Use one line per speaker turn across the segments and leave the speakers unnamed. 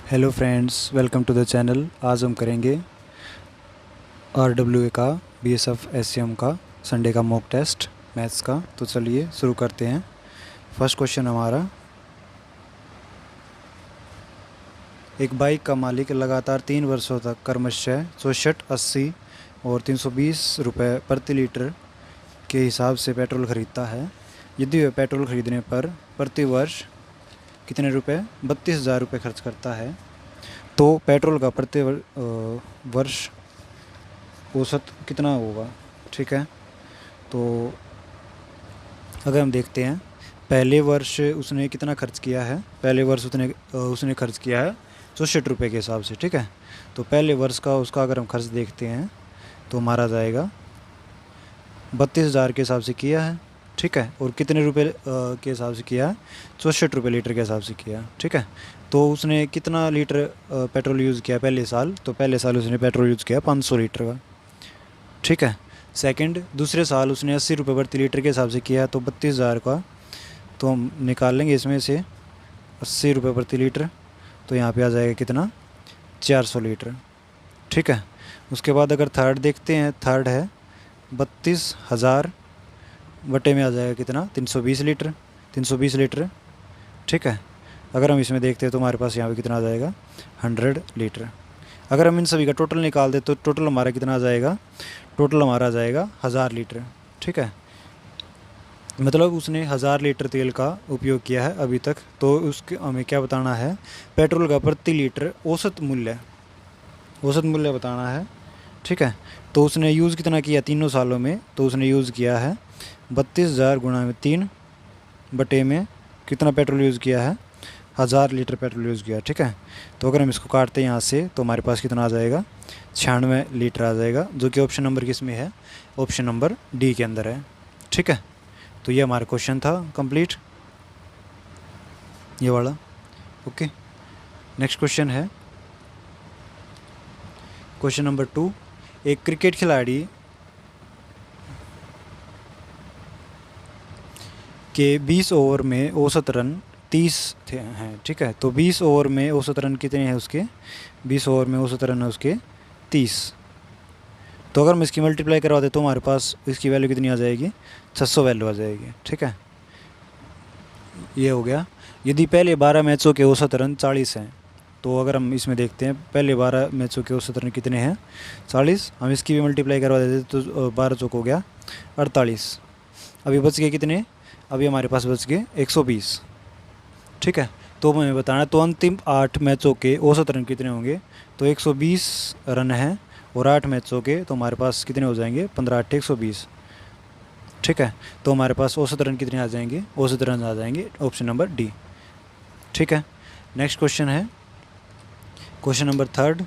Hello friends, welcome to the channel. आज हम करेंगे RWA का BSF SCM का संडे का मॉक टेस्ट मैथ्स का। तो चलिए शुरू करते हैं। फर्स्ट क्वेश्चन हमारा, एक बाइक का मालिक लगातार 3 वर्षों तक क्रमशः 64, 80 और 320 रुपये प्रति लीटर के हिसाब से पेट्रोल खरीदता है। यदि वह पेट्रोल खरीदने पर प्रति वर्ष कितने रुपए 32,000 रुपये खर्च करता है, तो पेट्रोल का प्रति वर्ष औसत कितना होगा। ठीक है, तो अगर हम देखते हैं पहले वर्ष उसने कितना खर्च किया है। पहले वर्ष उसने खर्च किया है 64 रुपये के हिसाब से। ठीक है, तो पहले वर्ष का उसका अगर हम खर्च देखते हैं तो हमारा जाएगा 32,000 के हिसाब से किया है। ठीक है, और कितने रुपए के हिसाब से किया है, 64 रुपये लीटर के हिसाब से किया। ठीक है, तो उसने कितना लीटर पेट्रोल यूज़ किया पहले साल, तो पहले साल उसने पेट्रोल यूज़ किया 500 लीटर का। ठीक है, सेकंड दूसरे साल उसने 80 रुपये प्रति लीटर के हिसाब से किया, तो 32,000 का तो हम निकाल लेंगे इसमें से 80 रुपये प्रति लीटर, तो यहाँ पे आ जाएगा कितना 400 लीटर। ठीक है, उसके बाद अगर थर्ड देखते हैं, थर्ड है 32,000 बटे में आ जाएगा कितना 320 लीटर, 320 लीटर। ठीक है, अगर हम इसमें देखते हैं तो हमारे पास यहाँ पे कितना आ जाएगा 100 लीटर। अगर हम इन सभी का टोटल निकाल दे तो टोटल हमारा कितना आ जाएगा, टोटल हमारा आ जाएगा 1000 लीटर। ठीक है, मतलब उसने 1000 लीटर तेल का उपयोग किया है अभी तक। तो उसके हमें क्या बताना है, पेट्रोल का प्रति लीटर औसत मूल्य बताना है। ठीक है, तो उसने यूज़ कितना किया तीनों सालों में, तो उसने यूज़ किया है 32,000 गुणा में 3 बटे में कितना पेट्रोल यूज़ किया है, 1000 लीटर पेट्रोल यूज़ किया। ठीक है, तो अगर हम इसको काटते हैं यहाँ से तो हमारे पास कितना आ जाएगा 96 लीटर आ जाएगा, जो कि ऑप्शन नंबर किस में है, ऑप्शन नंबर डी के अंदर है। ठीक है, तो ये हमारा क्वेश्चन था कंप्लीट, ये वाला। ओके, नेक्स्ट क्वेश्चन है क्वेश्चन नंबर 2। एक क्रिकेट खिलाड़ी के 20 ओवर में औसत रन 30 थे हैं। ठीक है, तो 20 ओवर में औसत रन कितने हैं उसके, 20 ओवर में औसत रन है उसके 30। तो अगर हम इसकी मल्टीप्लाई करवा दें तो हमारे पास इसकी वैल्यू कितनी आ जाएगी, 600 वैल्यू आ जाएगी। ठीक है, ये हो गया। यदि पहले 12 मैचों के औसत रन 40 हैं, तो अगर हम इसमें देखते हैं पहले 12 मैचों के औसत रन कितने हैं 40, हम इसकी भी मल्टीप्लाई करवा देते तो 12 चौक हो गया 48। अभी बच गए कितने, अभी हमारे पास बच गए 120। ठीक है, तो हमें बताना है तो अंतिम 8 मैचों के औसत रन कितने होंगे, तो 120 रन हैं और 8 मैचों के, तो हमारे पास कितने हो जाएंगे 15 8 120। ठीक है, तो हमारे पास औसत रन कितने आ जाएंगे, औसत रन आ जाएंगे ऑप्शन नंबर डी। ठीक है, नेक्स्ट क्वेश्चन है क्वेश्चन नंबर 3।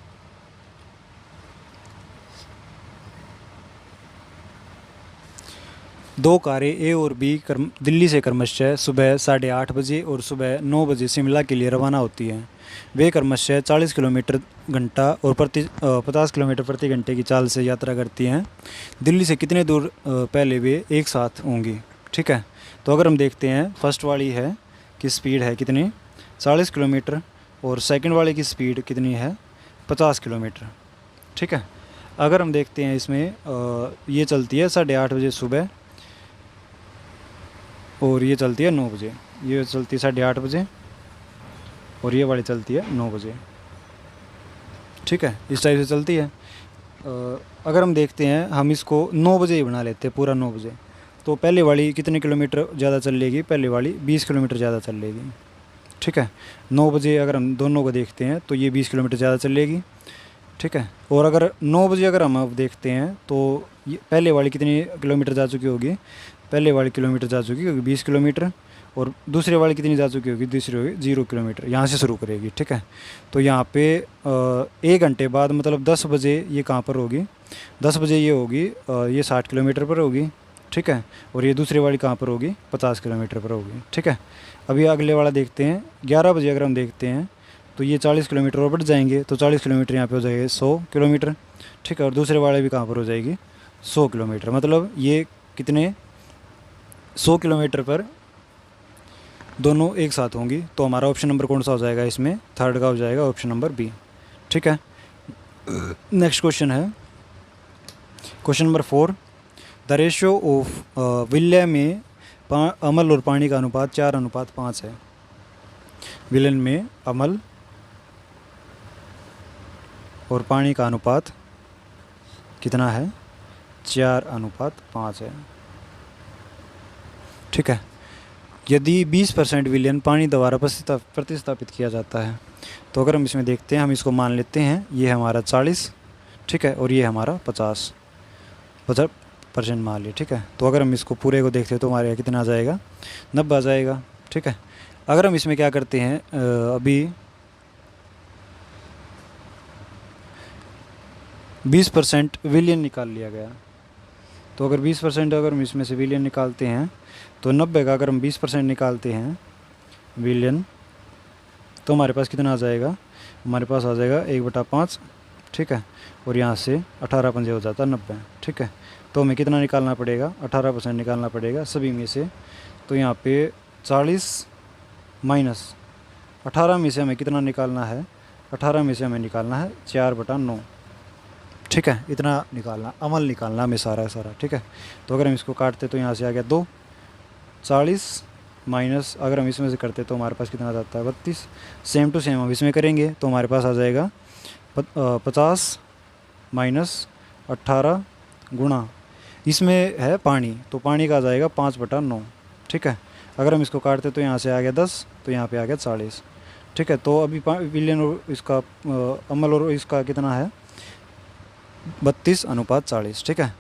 दो कारें ए और बी दिल्ली से क्रमशः सुबह 8:30 बजे और सुबह 9 बजे शिमला के लिए रवाना होती हैं। वे क्रमशः 40 किलोमीटर घंटा और 50 किलोमीटर प्रति घंटे की चाल से यात्रा करती हैं। दिल्ली से कितने दूर पहले वे एक साथ होंगी। ठीक है, तो अगर हम देखते हैं फर्स्ट वाली है कि स्पीड है कितनी 40 किलोमीटर और सेकंड वाले की स्पीड कितनी है 50 किलोमीटर। ठीक है, अगर हम देखते हैं इसमें ये चलती है 8:30 बजे सुबह और ये चलती है 9 बजे, ये चलती है 8:30 बजे और ये वाली चलती है 9 बजे। ठीक है, इस टाइप से चलती है। अगर हम देखते हैं हम इसको 9 बजे ही बना लेते हैं पूरा 9 बजे, तो पहले वाली कितने किलोमीटर ज़्यादा चल लेगी, पहले वाली 20 किलोमीटर ज़्यादा चल लेगी। ठीक है, 9 बजे अगर हम दोनों को देखते हैं तो ये 20 किलोमीटर ज़्यादा चल लेगी। ठीक है, और अगर 9 बजे अगर हम अब देखते हैं तो ये पहले वाली कितनी किलोमीटर जा चुकी होगी, पहले वाली किलोमीटर जा चुकी होगी 20 किलोमीटर और दूसरे वाली कितनी जा चुकी होगी, दूसरी होगी 0 किलोमीटर, यहाँ से शुरू करेगी। ठीक है, तो यहाँ पे 1 घंटे बाद मतलब 10 बजे ये कहाँ पर होगी, 10 बजे ये होगी ये 60 किलोमीटर पर होगी। ठीक है, और ये दूसरी वाली कहाँ पर होगी 50 किलोमीटर पर होगी। ठीक है, अभी अगले वाला देखते हैं 11 बजे अगर हम देखते हैं तो ये 40 किलोमीटर और बढ़ जाएंगे, तो 40 किलोमीटर यहाँ पे हो जाएगा 100 किलोमीटर। ठीक है, और दूसरे वाले भी कहाँ पर हो जाएगी 100 किलोमीटर, मतलब ये कितने 100 किलोमीटर पर दोनों एक साथ होंगी, तो हमारा ऑप्शन नंबर कौन सा हो जाएगा इसमें? थर्ड का हो जाएगा ऑप्शन नंबर बी। ठीक है, नेक्स्ट क्वेश्चन है question number 4। The ratio of विलय में अमल और पानी का अनुपात 4:5 है। विलयन में अमल और पानी का अनुपात कितना है? 4:5 है। ठीक है, यदि 20% विलयन पानी द्वारा प्रतिस्थापित किया जाता है, तो अगर हम इसमें देखते हैं, हम इसको मान लेते हैं ये हमारा 40, ठीक है, और ये हमारा 50% मान लिया। ठीक है, तो अगर हम इसको पूरे को देखते हैं तो हमारे यहाँ कितना आ जाएगा? 90 आ जाएगा। ठीक है, अगर हम इसमें क्या करते हैं, अभी 20% विलियन निकाल लिया गया, तो अगर 20% अगर हम इसमें से विलियन निकालते हैं, तो 90 का अगर हम 20% निकालते हैं विलियन, तो हमारे पास कितना आ जाएगा? हमारे पास आ जाएगा 1/5। ठीक है, और यहाँ से 18 पंजे हो जाता है 90। ठीक है, तो हमें कितना निकालना पड़ेगा? 18% निकालना पड़ेगा सभी में से। तो यहाँ पे 40 माइनस 18 में से हमें कितना निकालना है? 18 में से हमें निकालना है 4/9। ठीक है, इतना निकालना, अमल निकालना हमें सारा सारा। ठीक है, तो अगर हम इसको काटते तो यहाँ से आ गया 2। 40 माइनस अगर हम इसमें से करते तो हमारे पास कितना आ जाता है? 32। सेम टू सेम हम इसमें करेंगे तो हमारे पास आ जाएगा 50 माइनस 18 गुणा, इसमें है पानी, तो पानी का आ जाएगा 5/9। ठीक है, अगर हम इसको काटते तो यहाँ से आ गया 10, तो यहाँ पे आ गया 40। ठीक है, तो अभी विलयन और इसका अमल और इसका कितना है? 32:40। ठीक है,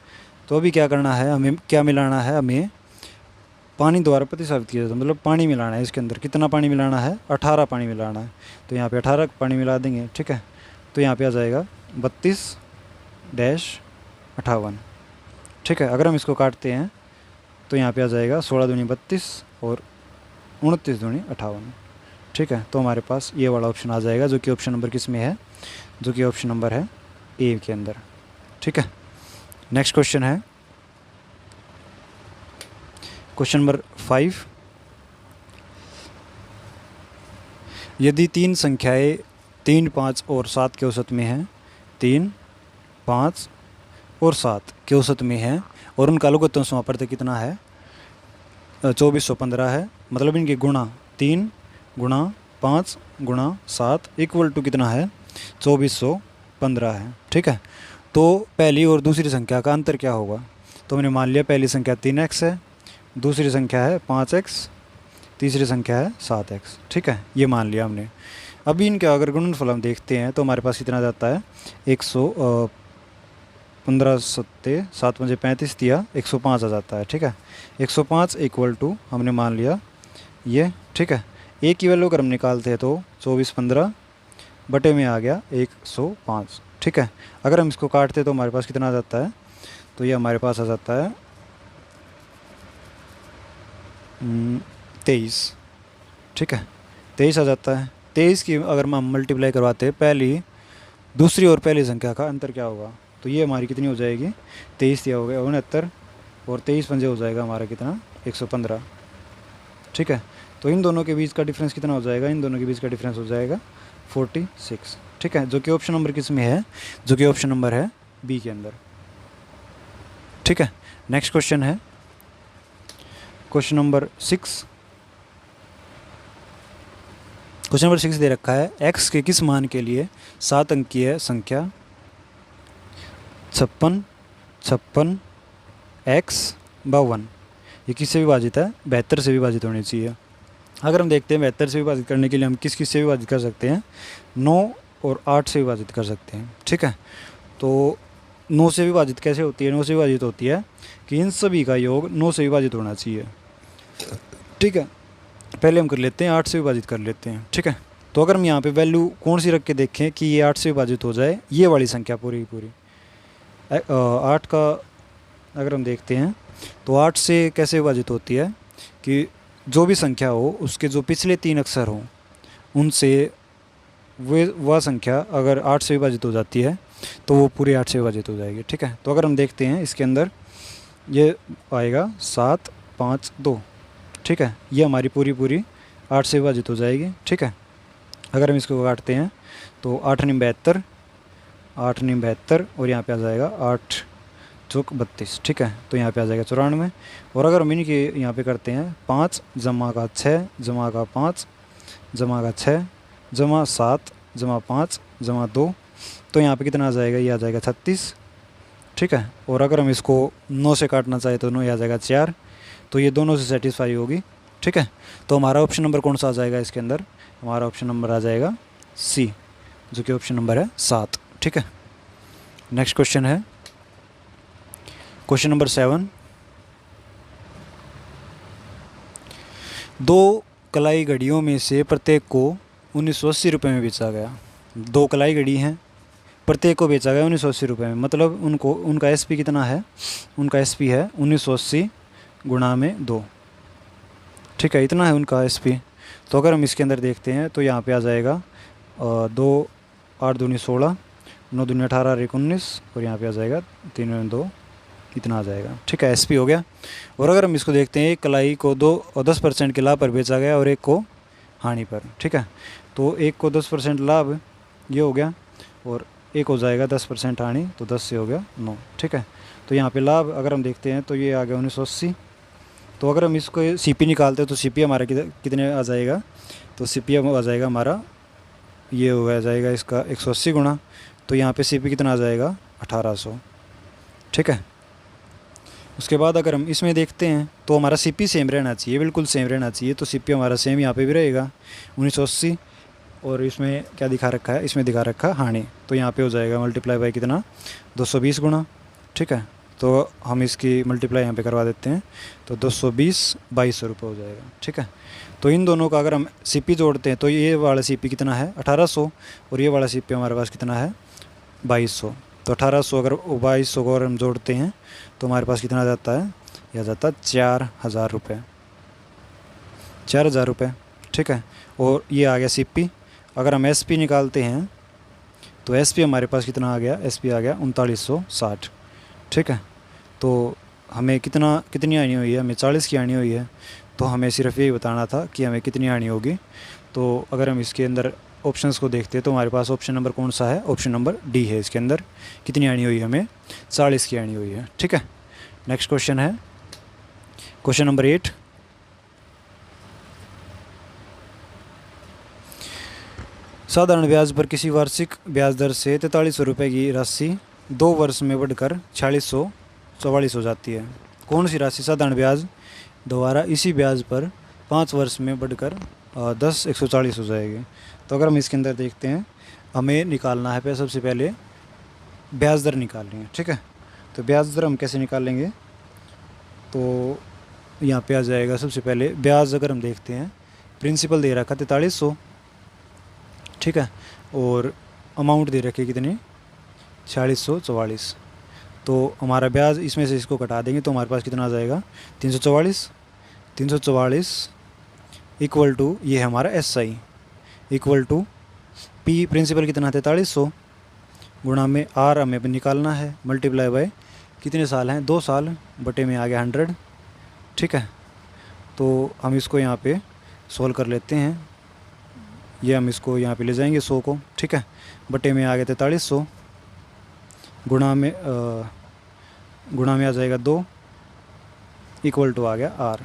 तो अभी क्या करना है, हमें क्या मिलाना है? हमें पानी द्वारा प्रतिस्थापित किया जाता है, मतलब पानी मिलाना है। इसके अंदर कितना पानी मिलाना है? 18 पानी मिलाना है, तो यहाँ पे 18 पानी मिला देंगे। ठीक है, तो यहाँ पे आ जाएगा 32-58। ठीक है, अगर हम इसको काटते हैं तो यहाँ पे आ जाएगा 16 दूनी 32 और 29 दूनी 58। ठीक है, तो हमारे पास ये वाला ऑप्शन आ जाएगा, जो कि ऑप्शन नंबर किस में है? जो कि ऑप्शन नंबर है ए के अंदर। ठीक है, नेक्स्ट क्वेश्चन है क्वेश्चन नंबर 5। यदि 3 संख्याएं 3, 5 और 7 के औसत में हैं, 3, 5 और 7 के औसत में हैं, और उनका लघुत्तम समापवर्त कितना है? 2415 है। मतलब इनके गुणा 3 गुणा 5 गुणा 7 इक्वल टू कितना है? 2415 है। ठीक है, तो पहली और दूसरी संख्या का अंतर क्या होगा? तो मैंने मान लिया पहली संख्या 3x है, दूसरी संख्या है 5x, तीसरी संख्या है 7x। ठीक है, ये मान लिया हमने। अभी इनका अगर गुणनफल हम देखते हैं तो हमारे पास कितना जाता है? 15 सत्ते 7 मुझे 35 दिया, 105 आ जाता है। ठीक है, 105 इक्वल टू हमने मान लिया ये। ठीक है, ए की वैल्यू अगर हम निकालते हैं तो 2415 बटे में आ गया 105। ठीक है, अगर हम इसको काटते तो हमारे पास कितना आ जाता है? तो ये हमारे पास आ जाता है 23। ठीक है, 23 आ जाता है। 23 की अगर हम मल्टीप्लाई करवाते हैं पहली, दूसरी और पहली संख्या का अंतर क्या होगा? तो ये हमारी कितनी हो जाएगी? 23 दिया हो गया 69, और 23 पंजे हो जाएगा हमारा कितना? 115। ठीक है, तो इन दोनों के बीच का डिफरेंस कितना हो जाएगा? इन दोनों के बीच का डिफरेंस हो जाएगा 46। ठीक है, जो कि ऑप्शन नंबर किस में है? जो कि ऑप्शन नंबर है बी के अंदर। ठीक है, नेक्स्ट क्वेश्चन है क्वेश्चन नंबर 6। क्वेश्चन नंबर 6 दे रखा है, x के किस मान के लिए 7 अंकीय संख्या 56, 56 x 52 ये किससे विभाजित है? 72 से विभाजित होनी चाहिए। अगर हम देखते हैं 72 से विभाजित करने के लिए हम किस किस से विभाजित कर सकते हैं? 9 और 8 से विभाजित कर सकते हैं। ठीक है, तो 9 से विभाजित कैसे होती है? 9 से विभाजित होती है कि इन सभी का योग 9 से विभाजित होना चाहिए। ठीक है, पहले हम कर लेते हैं 8 से विभाजित कर लेते हैं। ठीक है, तो अगर हम यहाँ पे वैल्यू कौन सी रख के देखें कि ये 8 से विभाजित हो जाए, ये वाली संख्या पूरी की पूरी 8 का अगर हम देखते हैं तो 8 से कैसे विभाजित होती है कि जो भी संख्या हो उसके जो पिछले 3 अक्षर हों उनसे वह संख्या अगर 8 से विभाजित हो जाती है तो वो पूरे 8 से विभाजित हो जाएगी। ठीक है, तो अगर हम देखते हैं इसके अंदर ये आएगा 7, 5, 2। ठीक है, ये हमारी पूरी पूरी 8 से विभाजित हो जाएगी। ठीक है, अगर हम इसको काटते हैं तो 8 × 72, 8 × 72 और यहाँ पे आ जाएगा 8 चौक 32। ठीक है, तो यहाँ पे आ जाएगा 94। और अगर हम इनके यहाँ पे करते हैं 5 जमा का 6 जमा का 5 जमा का 6 जमा 7 जमा 5 जमा 2, तो यहाँ पे कितना आ जाएगा, ये आ जाएगा 36। ठीक है, और अगर हम इसको 9 से काटना चाहे तो 9 आ जाएगा 4, तो ये दोनों से सेटिस्फाई होगी। ठीक है, तो हमारा ऑप्शन नंबर कौन सा आ जाएगा इसके अंदर, हमारा ऑप्शन नंबर आ जाएगा सी, जो कि ऑप्शन नंबर है 7। ठीक है, नेक्स्ट क्वेश्चन है क्वेश्चन नंबर 7। 2 कलाई घड़ियों में से प्रत्येक को 1980 रुपये में बेचा गया। 2 कलाई घड़ी हैं, प्रत्येक को बेचा गया 1980 रुपये में, मतलब उनका एसपी कितना है, उनका एसपी है 1980 गुणा में 2। ठीक है, इतना है उनका एसपी। तो अगर हम इसके अंदर देखते हैं तो यहाँ पे आ जाएगा 2 8 दूनी 16, 9 दूनी 18 और 19, और यहाँ पे आ जाएगा 3 में 2, इतना आ जाएगा। ठीक है, एसपी हो गया। और अगर हम इसको देखते हैं, एक कलाई को 10% के लाभ पर बेचा गया और एक को हानि पर। ठीक है, तो एक को 10% लाभ ये हो गया, और एक हो जाएगा 10% हानि, तो 10 से हो गया 9। ठीक है, तो यहाँ पे लाभ अगर हम देखते हैं तो ये आ गया 1980। तो अगर हम इसको सीपी निकालते हैं तो सीपी हमारा कितने आ जाएगा, तो सीपी आ जाएगा हमारा, ये हो जाएगा इसका 180 गुणा, तो यहाँ पे सीपी कितना आ जाएगा 1800। ठीक है, उसके बाद अगर हम इसमें देखते हैं तो हमारा सीपी सेम रहना चाहिए, बिल्कुल सेम रहना चाहिए। तो सीपी हमारा सेम यहाँ पे भी रहेगा 1980, और इसमें क्या दिखा रखा है, इसमें दिखा रखा है हानि, तो यहाँ पे हो जाएगा मल्टीप्लाई बाय कितना 220 गुणा। ठीक है, तो हम इसकी मल्टीप्लाई यहाँ पे करवा देते हैं, तो 220 2200 रुपये हो जाएगा। ठीक है, तो इन दोनों का अगर हम सीपी जोड़ते हैं तो ये वाला सीपी कितना है 1800, और ये वाला सीपी हमारे पास कितना है 2200। तो 1800 अगर 2200 को अगर हम जोड़ते हैं तो हमारे पास कितना आ जाता है, यह आ जाता है 4000 रुपये, 4000 रुपये। ठीक है, और ये आ गया सीपी। अगर हम एसपी निकालते हैं तो एसपी हमारे पास कितना आ गया, एसपी आ गया 3960। ठीक है, तो हमें कितनी आनी हुई है, हमें 40 की आनी हुई है, तो हमें सिर्फ यही बताना था कि हमें कितनी आनी होगी। तो अगर हम इसके अंदर ऑप्शंस को देखते हैं तो हमारे पास ऑप्शन नंबर कौन सा है, ऑप्शन नंबर डी है। इसके अंदर कितनी आनी हुई है, हमें 40 की आनी हुई है। ठीक है, नेक्स्ट क्वेश्चन है क्वेश्चन नंबर 8। साधारण ब्याज पर किसी वार्षिक ब्याज दर से 4300 रुपये की राशि 2 वर्ष में बढ़कर 4644 हो जाती है। कौन सी राशि साधारण ब्याज द्वारा इसी ब्याज पर 5 वर्ष में बढ़कर 10140 हो जाएगी। तो अगर हम इसके अंदर देखते हैं, हमें निकालना है सबसे पहले ब्याज दर निकालनी है। ठीक है, तो ब्याज दर हम कैसे निकालेंगे, तो यहाँ पे आ जाएगा सबसे पहले ब्याज। अगर हम देखते हैं प्रिंसिपल दे रखा 4300, ठीक है, और अमाउंट दे रखी कितनी 4644, तो हमारा ब्याज इसमें से इसको घटा देंगे तो हमारे पास कितना आ जाएगा 344 इक्वल टू, ये है हमारा SI equal to P principal कितना 4300 गुणा में R हमें निकालना है, मल्टीप्लाई बाय कितने साल हैं 2 साल, बटे में आ गया 100। ठीक है, तो हम इसको यहाँ पे सोल्व कर लेते हैं, ये हम इसको यहाँ पे ले जाएंगे 100 को। ठीक है, बटे में आ गया 4300 गुणा में आ जाएगा 2 इक्वल टू आ गया R।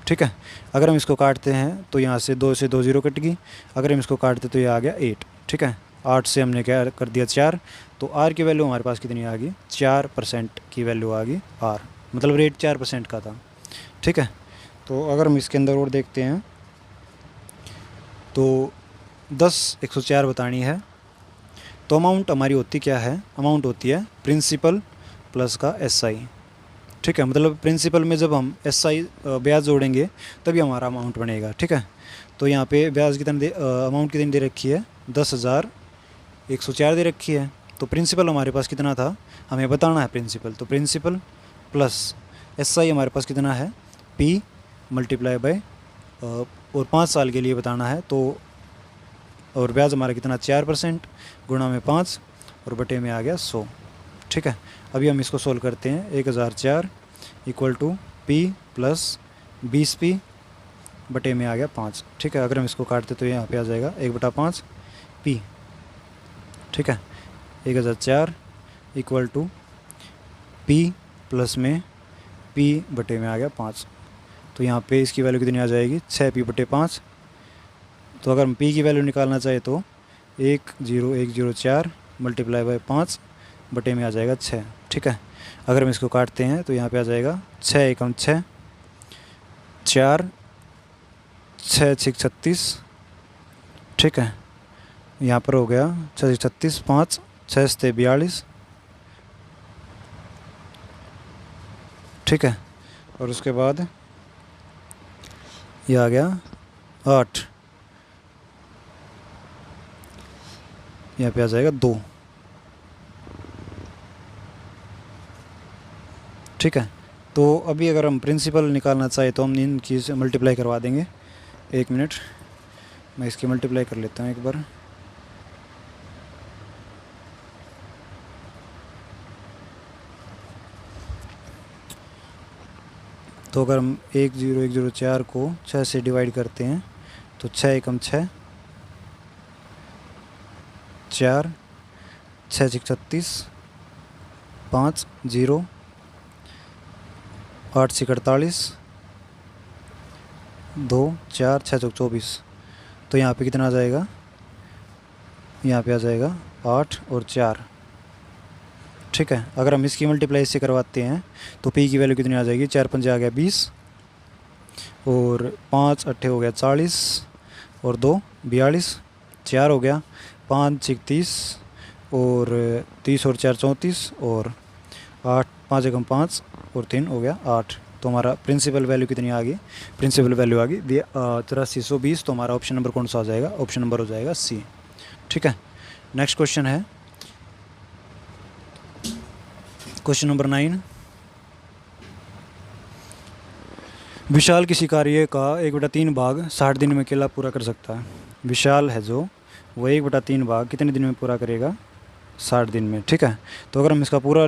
ठीक है, अगर हम इसको काटते हैं तो यहाँ से 2 से 2 0 कट गई, अगर हम इसको काटते तो ये आ गया 8। ठीक है, 8 से हमने क्या कर दिया 4, तो R की वैल्यू हमारे पास कितनी आ गई 4% की वैल्यू आ गई R, मतलब रेट 4% का था। ठीक है, तो अगर हम इसके अंदर और देखते हैं तो 10 104 बतानी है, तो अमाउंट हमारी होती क्या है, अमाउंट होती है प्रिंसिपल प्लस का SI। ठीक है, मतलब प्रिंसिपल में जब हम SI ब्याज जोड़ेंगे तभी हमारा अमाउंट बनेगा। ठीक है, तो यहाँ पे ब्याज कितने अमाउंट कितनी दे रखी है 10,104 दे रखी है, तो प्रिंसिपल हमारे पास कितना था हमें बताना है प्रिंसिपल, तो प्रिंसिपल प्लस SI हमारे पास कितना है P मल्टीप्लाई बाय और 5 साल के लिए बताना है, तो और ब्याज हमारा कितना 4% गुणा में 5 और बटे में आ गया 100। ठीक है, अभी हम इसको सोल्व करते हैं, 1004 equal to P plus 20P बटे में आ गया 5। ठीक है, अगर हम इसको काटते तो यहाँ पे आ जाएगा 1/5 पी। ठीक है, 1004 इक्वल टू पी प्लस में पी बटे में आ गया 5। तो यहाँ पे इसकी वैल्यू कितनी आ जाएगी 6p/5। तो अगर हम p की वैल्यू निकालना चाहे तो 10104 मल्टीप्लाई बाय 5 बटे में आ जाएगा 6। ठीक है, अगर हम इसको काटते हैं तो यहाँ पे आ जाएगा 6 एकम 6, 4 6 6 36। ठीक है, यहाँ पर हो गया 6 36, 5 6 से 42। ठीक है, और उसके बाद ये आ गया 8, यहाँ पे आ जाएगा 2। ठीक है, तो अभी अगर हम प्रिंसिपल निकालना चाहे तो हम इनकी से मल्टीप्लाई करवा देंगे। 1 मिनट, मैं इसकी मल्टीप्लाई कर लेता हूँ एक बार। तो अगर हम 10104 को 6 से डिवाइड करते हैं तो 6 एकम 6, 4 6 6 36, 5 0 8 6 48, 2 4 6 चौक 24। तो यहाँ पे कितना आ जाएगा, यहाँ पे आ जाएगा 8 और 4। ठीक है, अगर हम इसकी मल्टीप्लाई इससे करवाते हैं तो p की वैल्यू कितनी आ जाएगी, 4 पंजे आ गया 20 और 5 अट्ठे हो गया 40 और 2 42, 4 हो गया 5 6 30 और 30 और 4 34 और 8 5 एकम 5 और 3 हो गया 8। तो हमारा प्रिंसिपल वैल्यू कितनी आ गई, प्रिंसिपल वैल्यू आ गई 8320। तो हमारा ऑप्शन नंबर कौन सा आ जाएगा, ऑप्शन नंबर हो जाएगा सी। ठीक है, नेक्स्ट क्वेश्चन है क्वेश्चन नंबर 9। विशाल किसी कार्य का 1/3 भाग 60 दिन में अकेला पूरा कर सकता है। विशाल है जो वो 1/3 भाग कितने दिन में पूरा करेगा, 60 दिन में। ठीक है, तो अगर हम इसका पूरा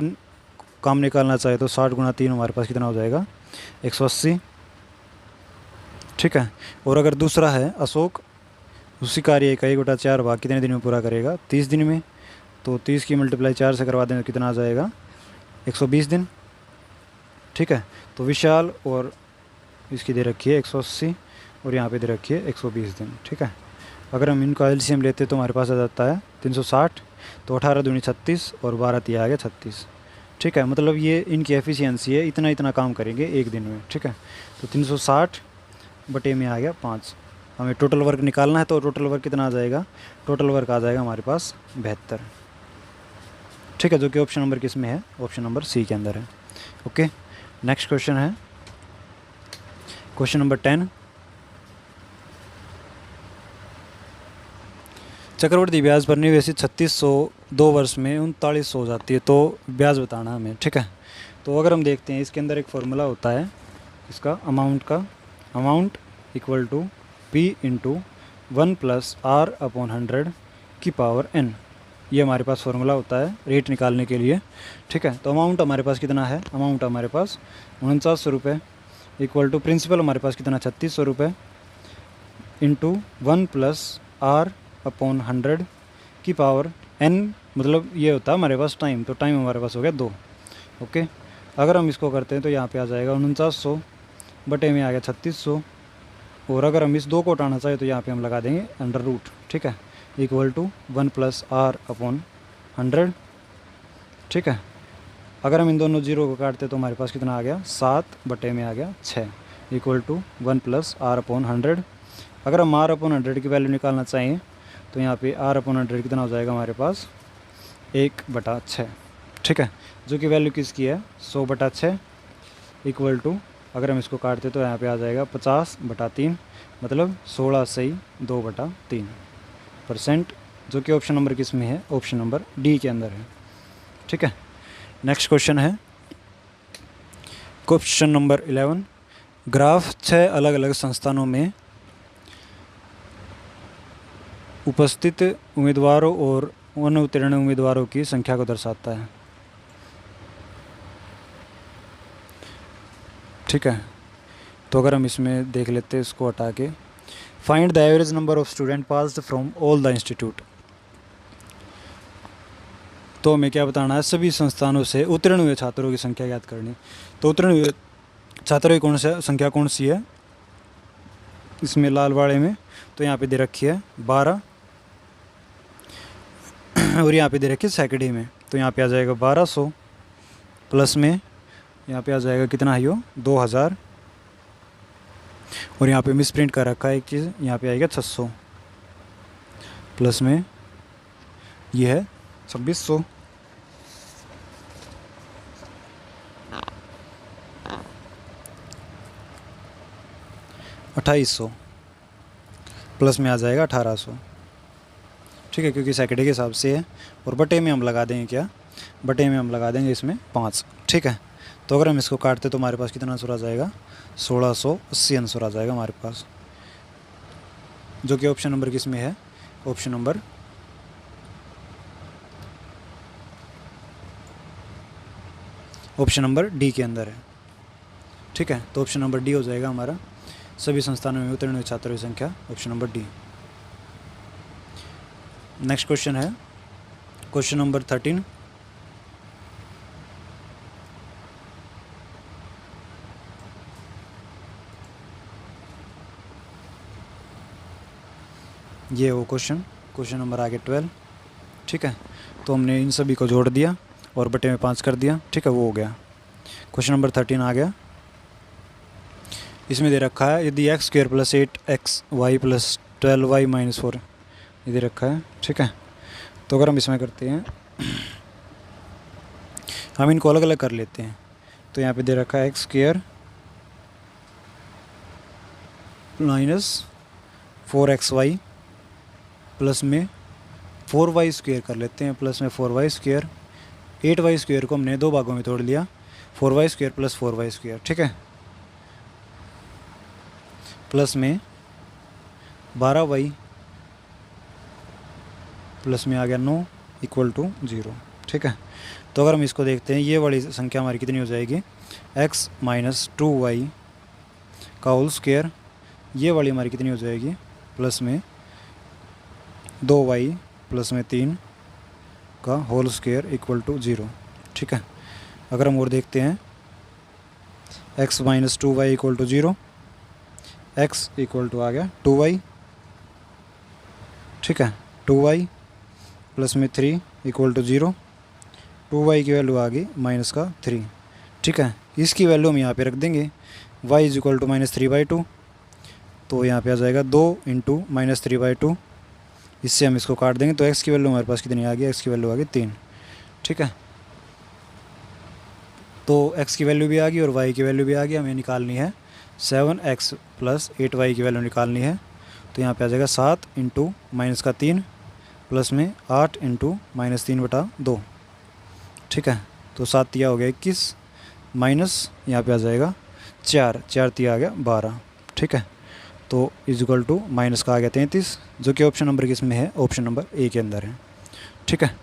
काम निकालना चाहे तो 60 × 3 हमारे पास कितना हो जाएगा, 180। ठीक है, और अगर दूसरा है अशोक, उसी कार्य का 1/4 भाग कितने दिन में पूरा करेगा, 30 दिन में। तो 30 की मल्टीप्लाई 4 से करवा दें तो कितना आ जाएगा, 120 दिन। ठीक है, तो विशाल और इसकी दे रखी है 180 और यहाँ पे दे रखी है 120 दिन। ठीक है, अगर हम इनका एलसीएम लेते तो हमारे पास आ जाता है 360। तो 18 दूनी 36 और 12 तिया आ गया 36। ठीक है, मतलब ये इनकी एफिशिएंसी है, इतना काम करेंगे एक दिन में। ठीक है, तो 360 बटे में आ गया 5। हमें टोटल वर्क निकालना है तो टोटल वर्क कितना आ जाएगा, टोटल वर्क आ जाएगा हमारे पास 72। ठीक है, जो कि ऑप्शन नंबर किस में है, ऑप्शन नंबर सी के अंदर है। ओके, नेक्स्ट क्वेश्चन है क्वेश्चन नंबर 10। चक्रवर्ती ब्याज पर निवेशित 3600 2 वर्ष में 3900 हो जाती है, तो ब्याज बताना हमें। ठीक है, तो अगर हम देखते हैं इसके अंदर एक फॉर्मूला होता है इसका अमाउंट का, amount equal to p into 1 + r/100 की पावर n। ये हमारे पास फॉर्मूला होता है रेट निकालने के लिए। ठीक है, तो अमाउंट हमारे पास कितना है, अमाउंट हमारे पास 4900 रुपये इक्वल टू प्रिंसिपल हमारे पास कितना 3600 रुपये इंटू 1 + r/100 की पावर n, मतलब ये होता है हमारे पास टाइम। तो टाइम हमारे पास हो गया 2। ओके, अगर हम इसको करते हैं तो यहाँ पे आ जाएगा 4900 बटे में आ गया 3600 और अगर हम इस 2 को उठाना चाहे तो यहाँ पे हम लगा देंगे √। ठीक है, इक्वल टू 1 + r/100। ठीक है, अगर हम इन दोनों जीरो को काटते तो हमारे पास कितना आ गया, 7 बटे में आ गया 6 इक्वल टू 1 + r/100। अगर हम r/100 की वैल्यू निकालना चाहें तो यहाँ पे r/100 कितना हो जाएगा हमारे पास 1/6। ठीक है, जो कि वैल्यू किसकी है 100/6 इक्वल टू, अगर हम इसको काटते तो यहाँ पे आ जाएगा 50/3, मतलब 16 सही 2/3%, जो कि ऑप्शन नंबर किस में है, ऑप्शन नंबर डी के अंदर है। ठीक है, नेक्स्ट क्वेश्चन है क्वेश्चन नंबर 11। ग्राफ 6 अलग अलग संस्थानों में उपस्थित उम्मीदवारों और अनुत्तीर्ण उम्मीदवारों की संख्या को दर्शाता है। ठीक है, तो अगर हम इसमें देख लेते हैं इसको हटा के, find the average number of student passed from all the institute. तो हमें क्या बताना है, सभी संस्थानों से उत्तीर्ण हुए छात्रों की संख्या ज्ञात करनी। तो उत्तीर्ण हुए छात्रों की कौन सा संख्या कौन सी है इसमें लाल वाले में, तो यहाँ पे दे रखी है 12 और यहाँ पे दे रखी है सैकड़े में, तो यहाँ पे आ जाएगा 1200 प्लस में यहाँ पे आ जाएगा कितना है, 2000 और यहाँ पे मिस प्रिंट कर रखा है एक चीज़, यहाँ पे आएगा 600 प्लस में ये है 2600। अट्ठाईस प्लस में आ जाएगा 1800, ठीक है, क्योंकि सैकड़े के हिसाब से है। और बटे में हम लगा देंगे क्या, बटे में हम लगा देंगे इसमें 5, ठीक है। तो अगर हम इसको काटते तो हमारे पास कितना आंसर आ जाएगा, 1680 आंसर आ जाएगा हमारे पास, जो कि ऑप्शन नंबर किस में है, ऑप्शन नंबर डी के अंदर है, ठीक है। तो ऑप्शन नंबर डी हो जाएगा हमारा, सभी संस्थानों में उत्तीर्ण हुए छात्रों की संख्या, option number D. Next question है क्वेश्चन नंबर 13। ये वो क्वेश्चन नंबर आगे 12, ठीक है। तो हमने इन सभी को जोड़ दिया और बटे में 5 कर दिया, ठीक है, वो हो गया। क्वेश्चन नंबर 13 आ गया। इसमें दे रखा है यदि x square plus 8xy plus 12y minus 4 ये दे रखा है, ठीक है। तो अगर हम इसमें करते हैं, हम इनको अलग अलग कर लेते हैं। तो यहाँ पे दे रखा है x square minus 4xy plus में 4y स्क्वायर कर लेते हैं, प्लस में 4y स्क्वायर। 8y स्क्वायर को हमने 2 भागों में तोड़ लिया, 4y square plus 4y square, ठीक है, प्लस में 12y प्लस में आ गया 9 इक्वल टू 0, ठीक है। तो अगर हम इसको देखते हैं, ये वाली संख्या हमारी कितनी हो जाएगी, x माइनस 2y का होल स्क्वायर, ये वाली हमारी कितनी हो जाएगी, प्लस में 2y प्लस में 3 का होल स्क्वायर इक्वल टू 0, ठीक है। अगर हम और देखते हैं, x minus 2y equal to 0, x equal to आ गया 2y, ठीक है, 2y प्लस में 3 इक्वल टू 0, 2y की वैल्यू आ गई माइनस का 3, ठीक है। इसकी वैल्यू हम यहाँ पे रख देंगे, y is equal to minus 3/2, तो यहाँ पे आ जाएगा 2 इंटू माइनस 3/2, इससे हम इसको काट देंगे तो x की वैल्यू हमारे पास कितनी आ गई, x की वैल्यू आ गई 3, ठीक है। तो x की वैल्यू भी आ गई और y की वैल्यू भी आ गई, हमें निकालनी है 7x प्लस 8y की वैल्यू निकालनी है। तो यहाँ पे आ जाएगा 7 इंटू माइनस का 3 प्लस में 8 इंटू माइनस 3/2, ठीक है। तो 7 तिया हो गया 21 माइनस यहाँ पे आ जाएगा 4 तिया आ गया 12, ठीक है। तो इज इक्वल टू माइनस का आ गया 33, जो कि ऑप्शन नंबर किस में है, ऑप्शन नंबर ए के अंदर है, ठीक है।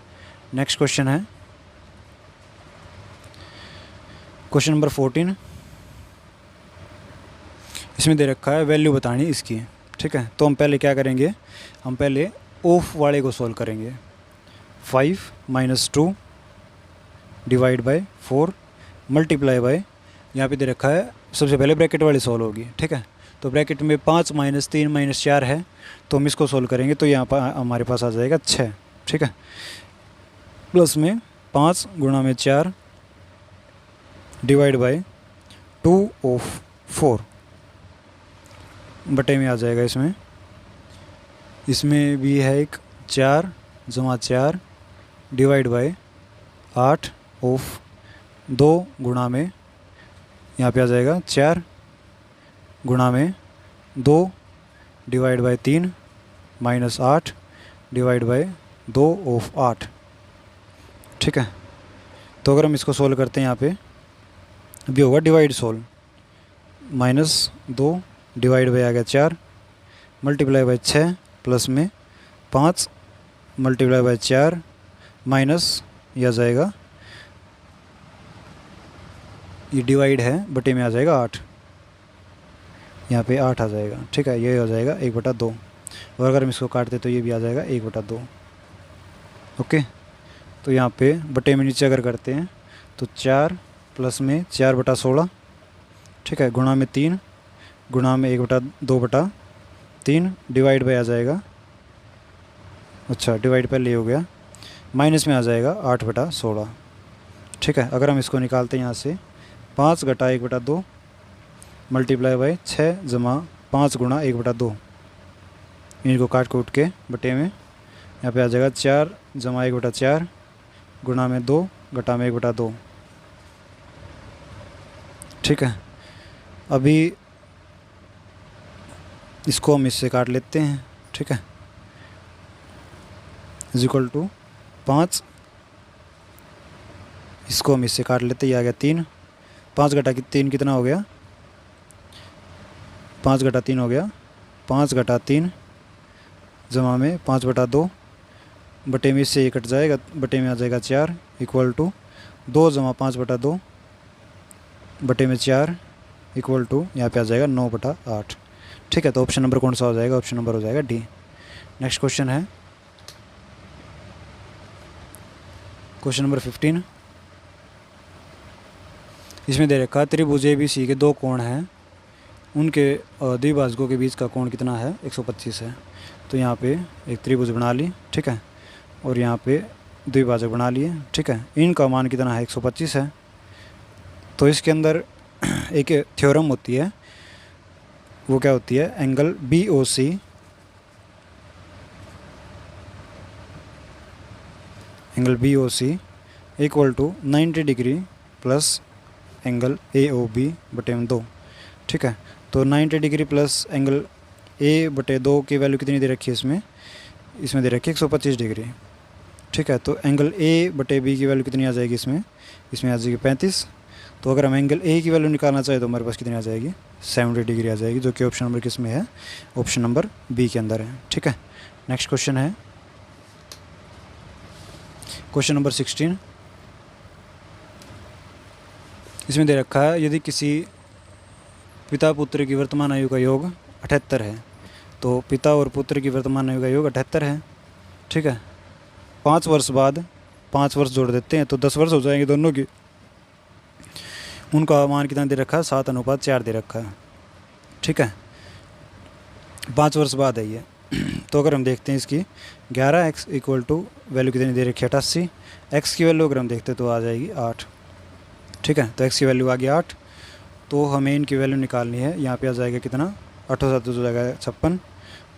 नेक्स्ट क्वेश्चन है क्वेश्चन नंबर 14। इसमें दे रखा है वैल्यू बतानी इसकी, ठीक है। तो हम पहले क्या करेंगे, हम पहले ऑफ वाले को सॉल्व करेंगे। 5 minus 2 divide bye 4 multiply by, यहाँ पे दे रखा है सबसे पहले ब्रैकेट वाली सॉल्व होगी, ठीक है। तो ब्रैकेट में 5 माइनस 3 माइनस 4 है, तो हम इसको सॉल्व करेंगे तो यहाँ पर हमारे पास आ जाएगा 6, ठीक है, प्लस में 5 गुणा में 4 डिवाइड बाय 2 ऑफ 4 बटे में आ जाएगा इसमें भी है एक 4 जमा 4 डिवाइड बाय 8 ऑफ 2 गुणा में यहाँ पे आ जाएगा 4 गुणा में 2 divide bye 3 minus 8 divide by 2 of 8, ठीक है। तो अगर हम इसको सोल्व करते हैं, यहाँ पे अभी होगा divide solve, minus 2 divide by आ गया 4 मल्टीप्लाई बाय 6 प्लस में 5 मल्टीप्लाई बाय 4 माइनस ये आ जाएगा, ये डिवाइड है बटे में आ जाएगा 8, यहाँ पे 8 आ जाएगा। ठीक है, ये हो जाएगा 1/2। और अगर हम इसको काटते तो ये भी आ जाएगा 1/2। ओके, तो यहाँ पे बटे में नीचे अगर करते हैं तो 4 प्लस में 4/16, ठीक है, गुणा में 3, गुणा में 1/2/3, डिवाइड बाय आ जाएगा, अच्छा डिवाइड पहले हो गया, माइनस में आ जाएगा 8/16। ठीक है, अगर हम इसको निकालते हैं यहाँ से 5 घटा 1/2 मल्टीप्लाई बाई 6 जमा 5 गुणा 1/2, इनको काट कूट के बटे में यहाँ पे आ जाएगा 4 जमा 1/4 गुणा में 2 घटा में 1/2। ठीक है, अभी इसको हम इससे काट लेते हैं। ठीक है, इज इक्वल टू 5, इसको हम इससे काट लेते हैं, ये आ गया 3, 5 घटा 3 कितना हो गया, 5 घटा 3 हो गया 5 घटा 3 जमा में 5/2, बटे में इससे ये कट जाएगा, बटे में आ जाएगा 4 इक्वल टू 2 जमा 5/2 बटे में 4 इक्वल टू यहाँ पे आ जाएगा 9/8। ठीक है, तो ऑप्शन नंबर कौन सा हो जाएगा, ऑप्शन नंबर हो जाएगा डी। नेक्स्ट क्वेश्चन है क्वेश्चन नंबर 15। इसमें दे रखा त्रिभुज ABC के 2 कोण हैं, उनके द्विभाजकों के बीच का कोण कितना है, 125 है। तो यहाँ पे एक त्रिभुज बना ली, ठीक है, और यहाँ पे द्विभाजक बना लिए। ठीक है, इनका मान कितना है, 125 है। तो इसके अंदर एक थ्योरम होती है, वो क्या होती है, angle BOC equal to 90 degree plus angle AOB बटे में 2। ठीक है, तो 90 डिग्री प्लस एंगल A/2 की वैल्यू कितनी दे रखी है, इसमें दे रखी है 125 डिग्री। ठीक है, तो एंगल A/B की वैल्यू कितनी आ जाएगी, इसमें आ जाएगी 35। तो अगर हम एंगल A की वैल्यू निकालना चाहे तो हमारे पास कितनी आ जाएगी, 70 डिग्री आ जाएगी, जो कि ऑप्शन नंबर किस में है, ऑप्शन नंबर B के अंदर है। ठीक है, नेक्स्ट क्वेश्चन है क्वेश्चन नंबर 16। इसमें दे रखा है यदि किसी पिता पुत्र की वर्तमान आयु का योग 78 है, तो पिता और पुत्र की वर्तमान आयु का योग 78 है। ठीक है, 5 वर्ष बाद 5 वर्ष जोड़ देते हैं तो 10 वर्ष हो जाएंगे दोनों की। उनका मान कितना दे रखा है, 7:4 दे रखा है। ठीक है, 5 वर्ष बाद है ये। तो अगर हम देखते हैं इसकी 11x इक्वल टू वैल्यू कितनी दे रखी है, 88। x की वैल्यू अगर हम देखते हैं तो आ जाएगी 8। ठीक है, तो x की वैल्यू आ गई 8। तो हमें इनकी वैल्यू निकालनी है, यहाँ पे आ जाएगा कितना, 8 7 हो जाएगा 56,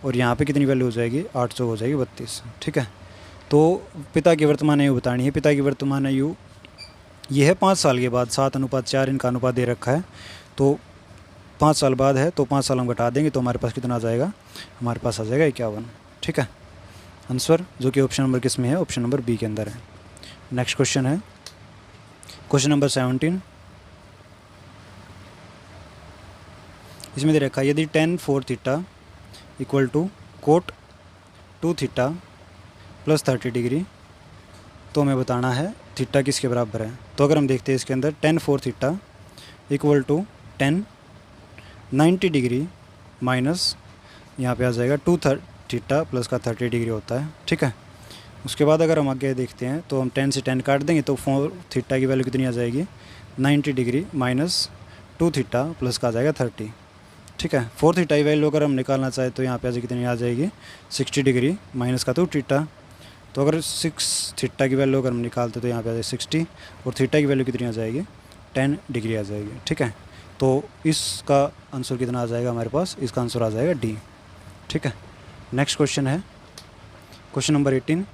और यहाँ पे कितनी वैल्यू हो जाएगी, 8 हो जाएगी 32। ठीक है, तो पिता की वर्तमान आयु बतानी है। पिता की वर्तमान आयु ये है 5 साल के बाद, 7:4 इनका अनुपात दे रखा है। तो 5 साल बाद है, तो 5 साल हम घटा देंगे तो हमारे पास कितना आ जाएगा, हमारे पास आ जाएगा 51। ठीक है, आंसर जो कि ऑप्शन नंबर किस में है, ऑप्शन नंबर B के अंदर है। नेक्स्ट क्वेश्चन है क्वेश्चन नंबर 17। इसमें दे रखा है यदि tan 4 theta equal to cot 2 theta plus 30 degree, तो हमें बताना है थीटा किसके बराबर है। तो अगर हम देखते हैं इसके अंदर tan 4 theta equal to tan 90 degree minus यहाँ पे आ जाएगा 2 थीटा प्लस का 30 डिग्री होता है। ठीक है, उसके बाद अगर हम आगे देखते हैं तो हम 10 से 10 काट देंगे तो 4 थीटा की वैल्यू कितनी आ जाएगी, 90 डिग्री माइनस 2 थीटा प्लस का आ जाएगा 30। ठीक है, 4 थीटा की वैल्यू अगर हम निकालना चाहें तो यहाँ पे कितनी आ जाएगी, 60 डिग्री माइनस का 2 थीटा। तो अगर 6 थीटा की वैल्यू अगर हम निकालते तो यहाँ पे आ जाएगी 60, और थीटा की वैल्यू कितनी आ जाएगी, 10 डिग्री आ जाएगी। ठीक है, तो इसका आंसर कितना आ जाएगा हमारे पास, इसका आंसर आ जाएगा D। ठीक है, नेक्स्ट क्वेश्चन है क्वेश्चन नंबर 18।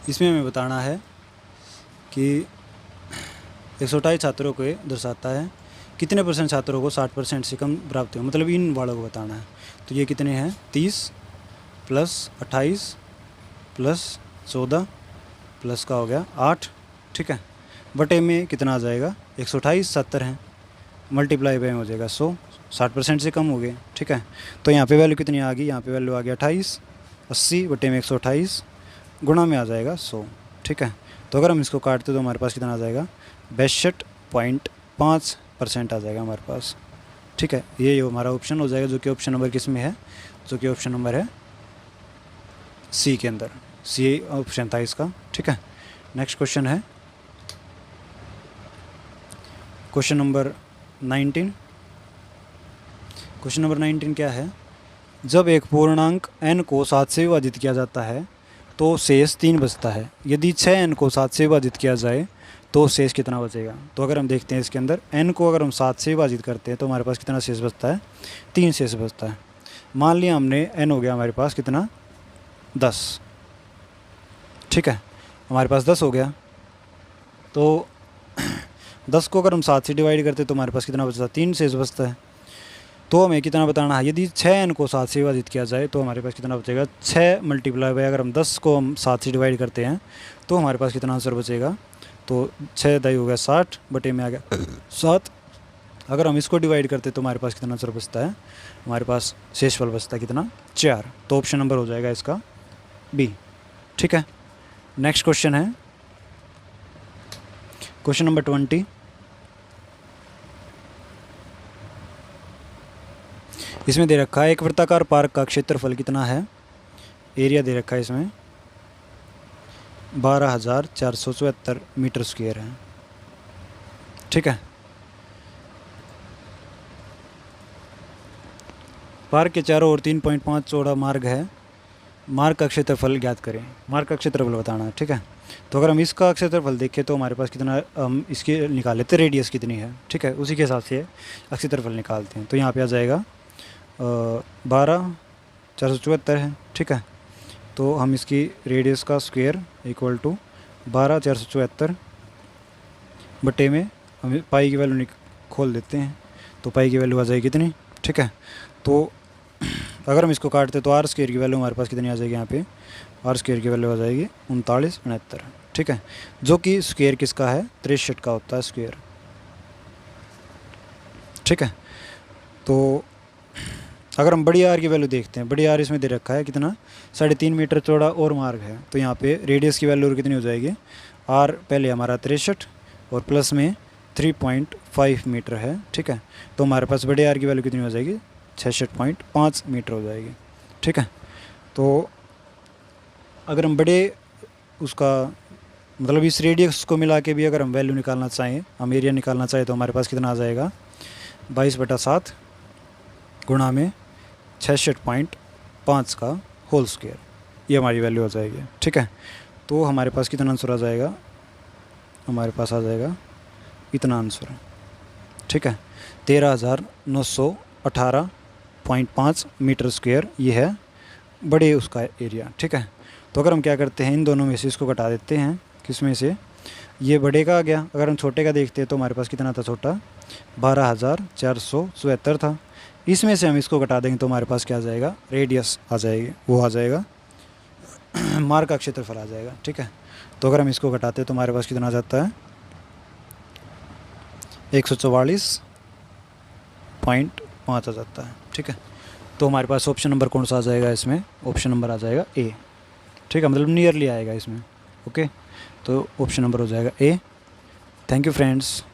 इसमें हमें बताना है कि 128 छात्रों को दर्शाता है कितने % छात्रों को 60% से कम प्राप्त हो, मतलब इन वालों को बताना है। तो ये कितने हैं, 30 प्लस 28 प्लस 14 प्लस का हो गया 8। ठीक है, बटे में कितना आ जाएगा, 128 70 हैं, मल्टीप्लाई बाय हो जाएगा 100, 60% से कम हो गए। ठीक है, तो यहाँ पे वैल्यू कितनी आ गई, यहाँ पे वैल्यू आ गया 28, 80 बटे में 128 गुणा में आ जाएगा 100। ठीक है, तो अगर हम इसको काटते तो हमारे पास कितना आ जाएगा, 62.1 5% आ जाएगा हमारे पास। ठीक है, ये हमारा ऑप्शन हो जाएगा, जो कि ऑप्शन नंबर किस में है, जो कि ऑप्शन नंबर है सी के अंदर। सी ऑप्शन था इसका। ठीक है, नेक्स्ट क्वेश्चन है क्वेश्चन नंबर 19। क्वेश्चन नंबर 19 क्या है, जब एक पूर्णांक n को 7 से विभाजित किया जाता है तो शेष 3 बचता है। यदि 6n को 7 से विभाजित किया जाए तो शेष कितना बचेगा। तो अगर हम देखते हैं इसके अंदर n को अगर हम 7 से विभाजित करते हैं तो हमारे पास कितना शेष बचता है, 3 शेष बचता है। मान लिया हमने n हो गया हमारे पास कितना, 10। ठीक है, हमारे पास 10 हो गया, तो 10 को अगर हम 7 से डिवाइड करते तो हमारे पास कितना बचता है, 3 शेष बचता है। तो हमें कितना बताना है, यदि 6n को 7 से विभाजित किया जाए तो हमारे पास कितना बचेगा, 6 मल्टीप्लाई बाय अगर हम 10 को हम 7 से डिवाइड करते हैं तो हमारे पास कितना आंसर बचेगा। तो 6 दाई हो गया 60 बटे में आ गया 7। अगर हम इसको डिवाइड करते तो हमारे पास कितना आंसर बचता है, हमारे पास शेषफल बचता है कितना, 4। तो ऑप्शन नंबर हो जाएगा इसका बी। ठीक है, नेक्स्ट क्वेश्चन है क्वेश्चन नंबर 20। इसमें दे रखा है एक वृत्ताकार पार्क का क्षेत्रफल कितना है, एरिया दे रखा है इसमें 12,474 मीटर स्क्वायर है। ठीक है, पार्क के चारों ओर 3.5 चौड़ा मार्ग है, मार्ग का क्षेत्रफल ज्ञात करें। मार्ग का क्षेत्रफल बताना है। ठीक है, तो अगर हम इसका क्षेत्रफल देखें तो हमारे पास कितना, हम इसके निकाल लेते हैं रेडियस कितनी है। ठीक है, उसी के हिसाब से क्षेत्रफल निकालते हैं। तो यहाँ पे आ जाएगा 12,474 है। ठीक है, तो हम इसकी रेडियस का स्क्वायर इक्वल टू 12,474 बटे में हम पाई की वैल्यू खोल देते हैं, तो पाई की वैल्यू आ जाएगी कितनी। ठीक है, तो अगर हम इसको काटते तो आर स्क्वायर की वैल्यू हमारे पास कितनी आ जाएगी, यहाँ पे आर स्क्वायर की वैल्यू आ जाएगी 3969। ठीक है, जो कि स्क्वायर किसका है, 63 का होता है स्क्वायर। ठीक है, तो अगर हम बड़ी आर की वैल्यू देखते हैं, बड़ी आर इसमें दे रखा है कितना, 3.5 मीटर चौड़ा और मार्ग है। तो यहाँ पे रेडियस की वैल्यू कितनी हो जाएगी, आर पहले हमारा 63 और प्लस में 3.5 मीटर है। ठीक है, तो हमारे पास बड़े आर की वैल्यू कितनी हो जाएगी, 66.5 मीटर हो जाएगी। ठीक है, तो अगर हम बड़े उसका मतलब इस रेडियस को मिला के भी अगर हम वैल्यू निकालना चाहें, हम एरिया निकालना चाहें, तो हमारे पास कितना आ जाएगा, 22/7 गुणा में 66.5 का होल स्क्वायर, ये हमारी वैल्यू आ जाएगी। ठीक है, तो हमारे पास कितना आंसर आ जाएगा, हमारे पास आ जाएगा इतना आंसर। ठीक है, 13,918.5 मीटर स्क्वायर ये है बड़े उसका एरिया। ठीक है, तो अगर हम क्या करते हैं, इन दोनों में से इसको घटा देते हैं, किस में से, ये बड़े का आ गया। अगर हम छोटे का देखते हैं तो हमारे पास कितना था, छोटा 12,474 था। इसमें से हम इसको घटा देंगे तो हमारे पास क्या आ जाएगा, रेडियस आ जाएगी, वो आ जाएगा मार्ग का क्षेत्रफल आ जाएगा। ठीक है, तो अगर हम इसको घटाते हैं तो हमारे पास कितना आ जाता है, 144.5 आ जाता है। ठीक है, तो हमारे पास ऑप्शन नंबर कौन सा आ जाएगा, इसमें ऑप्शन नंबर आ जाएगा ए। ठीक है, मतलब नियरली आएगा इसमें। ओके, तो ऑप्शन नंबर हो जाएगा ए। Thank you friends.